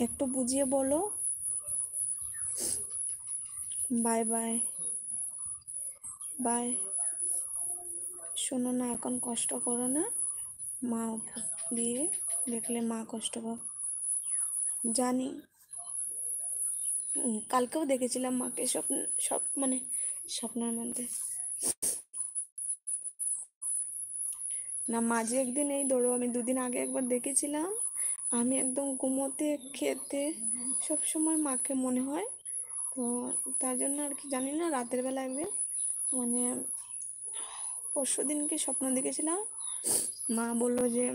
একটু বুঝিয়ে বলো। Bye bye. বাই। শোনো না, এখন কষ্ট করো না। মা উপর দিয়ে দেখলে মা কষ্ট পাবে। জানি। কালকেও দেখেছিলাম মাকে স্বপ্ন, মানে স্বপ্নের মধ্যে। না, মাঝে একদিন এই ধরো আমি 2 দিন আগে একবার দেখেছিলাম। আমি একদম ঘুমোতে খেতে সব সময় মাকে মনে হয়। তো তার জন্য আর কি জানি না, রাতের বেলা একদিন মানে পরশু দিনকে স্বপ্ন দেখেছিলাম। মা বললো যে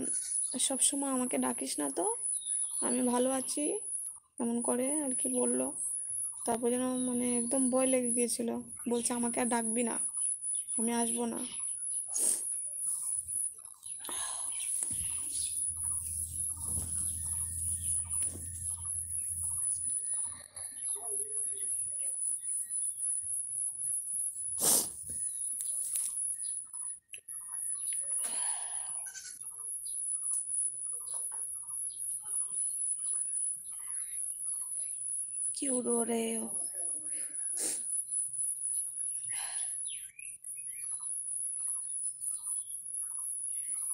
সব সময় আমাকে ডাকিস না তো, আমি ভালো আছি, এমন করে আর কি বললো। তারপর যেন মানে একদম ভয় লেগে গিয়েছিল। বলছে আমাকে আর ডাকবি না, আমি আসবো না। क्यों रो रहे हो?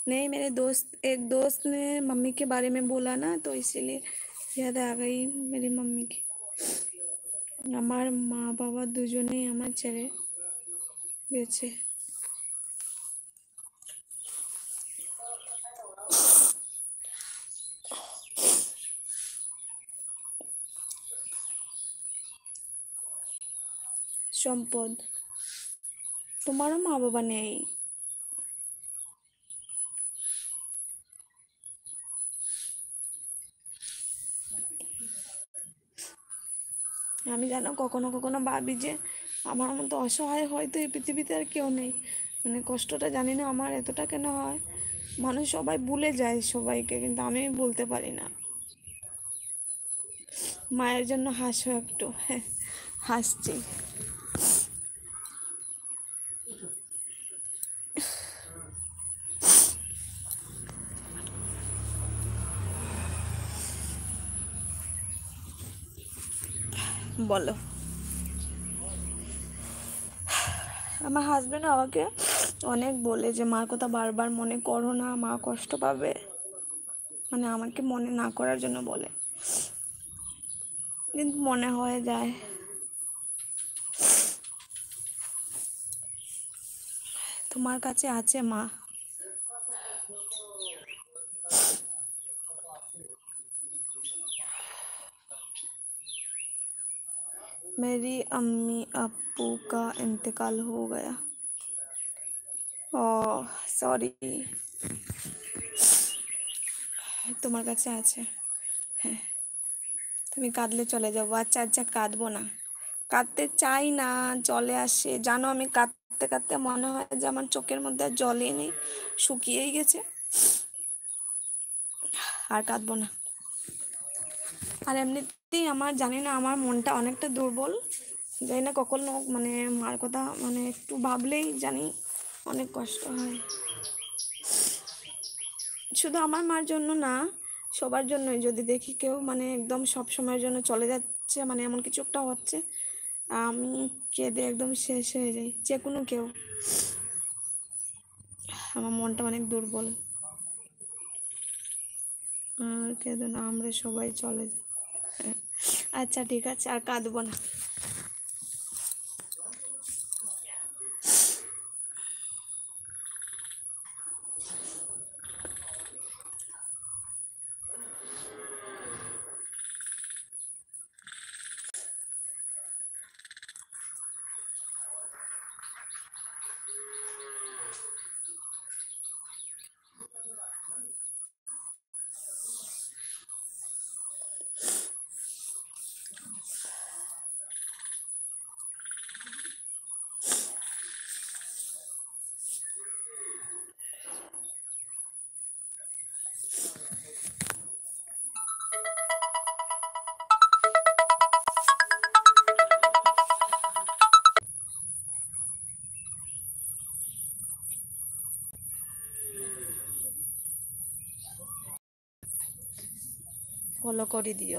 नहीं, मेरे दोस्त, एक दोस्त ने मम्मी के बारे में बोला ना, तो इसीलिए याद आ गई मेरी मम्मी की। আমার মা বাবা দুজনেই আমার ছেড়ে গেছে। সম্পদ। তোমারও মা বাবা নেই? আমি জানো কখনো কখনো ভাবি যে আমার মতো অসহায় হয়তো এই পৃথিবীতে আর কেউ নেই। মানে কষ্টটা জানি না আমার এতটা কেন হয়। মানুষ সবাই ভুলে যায় সবাইকে, কিন্তু আমি বলতে পারি না। মায়ের জন্য হাসো একটু। হ্যাঁ, হাসছি। বলো। আমার হাজব্যান্ড আমাকে অনেক বলে যে মার কথা বারবার মনে করো না, মা কষ্ট পাবে। মানে আমাকে মনে না করার জন্য বলে, কিন্তু মনে হয়ে যায়। তোমার কাছে আছে মা? मेरी अम्मी अब्बू का इंतकाल हो गया। Oh sorry. তোমার কাছে আছে? হ্যাঁ। তুমি কাঁদলে চলে যাবো? আচ্ছা আচ্ছা, কাঁদবো না। কাঁদতে চাই না, জলে আসে জানো। আমি কাঁদতে কাঁদতে মনে হয় যে আমার চোখের মধ্যে আর জলই নেই, শুকিয়েই গেছে। আর কাঁদবো না। আর এমনিতেই আমার জানি না, আমার মনটা অনেকটা দুর্বল। জানি না কখনো মানে মার কথা মানে একটু ভাবলেই জানি অনেক কষ্ট হয়। শুধু আমার মার জন্য না, সবার জন্যই। যদি দেখি কেউ মানে একদম সব সময়ের জন্য চলে যাচ্ছে, মানে এমন কিছু একটা হচ্ছে, আমি কেঁদে একদম শেষ হয়ে যাই। যে কোনো কেউ, আমার মনটা অনেক দুর্বল। আর কেঁদো না, আমরা সবাই চলে যাই। আচ্ছা ঠিক আছে, আর কাঁদবো না। ফলো করে দিও।